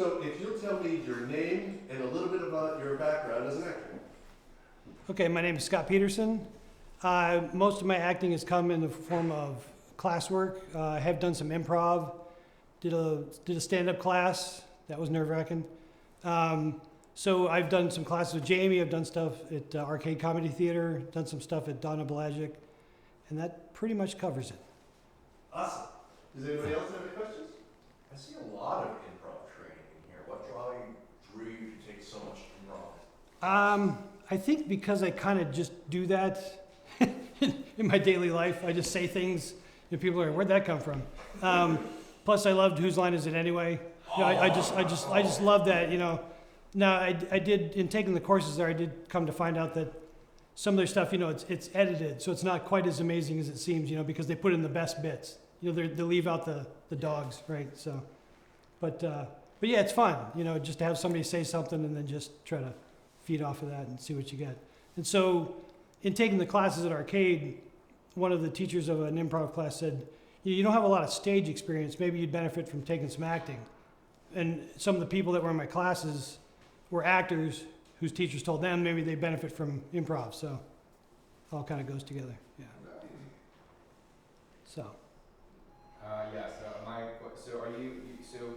So if you'll tell me your name and a little bit about your background as an actor. Okay, my name is Scott Peterson. Most of my acting has come in the form of classwork. I have done some improv, did a stand-up class. That was nerve-wracking. So I've done some classes with Jamie. I've done stuff at Arcade Comedy Theater, done some stuff at Donna Balajic, and that pretty much covers it. Awesome. Does anybody else have any questions? I see a lot of improv training in here. What drew you to take so much improv? I think because I kind of just do that in my daily life. I just say things, and people are like, "Where'd that come from?" Plus, I loved Whose Line Is It Anyway? You know, I just love that. You know. Now, I did in taking the courses there. I did come to find out that some of their stuff, you know, it's edited, so it's not quite as amazing as it seems. You know, because they put in the best bits. You know, they leave out the dogs, right? So, but yeah, it's fun. You know, just to have somebody say something and then just try to feed off of that and see what you get. And so, in taking the classes at Arcade, one of the teachers of an improv class said, "You don't have a lot of stage experience. Maybe you'd benefit from taking some acting." And some of the people that were in my classes were actors whose teachers told them maybe they benefit from improv. So, it all kind of goes together. Yeah. So. So are you,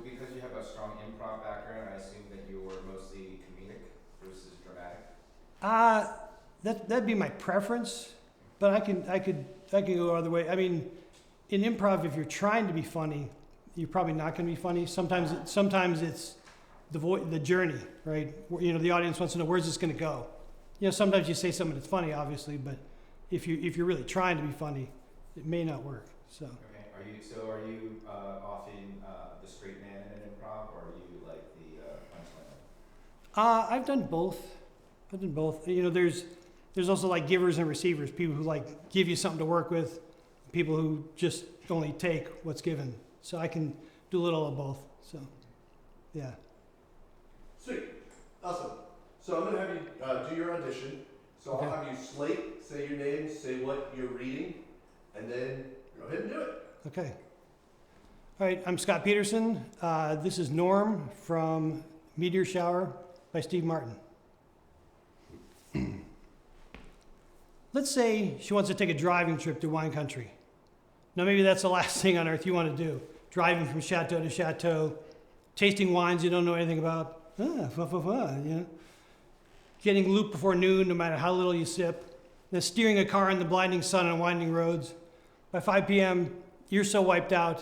because you have a strong improv background, I assume that you were mostly comedic versus dramatic? That'd be my preference, but I could go either way. I mean, in improv, if you're trying to be funny, you're probably not going to be funny. Sometimes it's the journey, right? You know, the audience wants to know, where's this going to go? You know, sometimes you say something that's funny, obviously, but if you're really trying to be funny, it may not work. So. Okay. Are you often the straight man in an improv, or are you like the punchline? I've done both. You know, there's also like givers and receivers, people who like give you something to work with, people who just only take what's given. So I can do a little of both. So, yeah. Sweet. Awesome. So I'm going to have you do your audition. So Okay. I'll have you slate, say your name, say what you're reading, and then go ahead and do it. Okay. All right, I'm Scott Peterson. This is Norm from Meteor Shower by Steve Martin. Let's say she wants to take a driving trip to wine country. Now maybe that's the last thing on earth you want to do. Driving from chateau to chateau, tasting wines you don't know anything about. You know. Getting looped before noon no matter how little you sip. Then steering a car in the blinding sun on winding roads. By 5 p.m., you're so wiped out,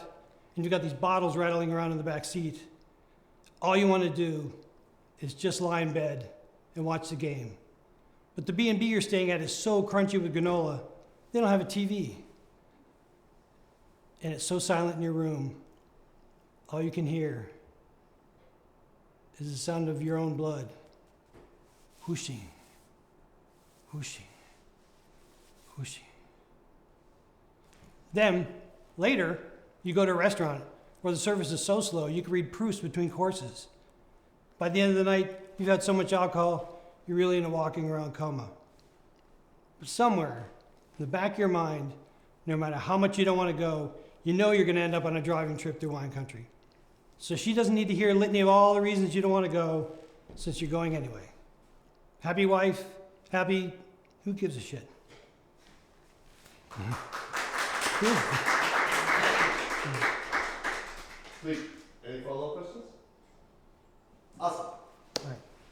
and you've got these bottles rattling around in the back seat. All you want to do is just lie in bed and watch the game. But the B&B you're staying at is so crunchy with granola, they don't have a TV. And it's so silent in your room, all you can hear is the sound of your own blood. Whooshing, whooshing, whooshing. Then, later, you go to a restaurant where the service is so slow you can read Proust between courses. By the end of the night, you've had so much alcohol, you're really in a walking around coma. But somewhere, in the back of your mind, no matter how much you don't want to go, you know you're going to end up on a driving trip through wine country. So she doesn't need to hear a litany of all the reasons you don't want to go, since you're going anyway. Happy wife, happy, who gives a shit? Sweet. Any follow-up questions? Awesome.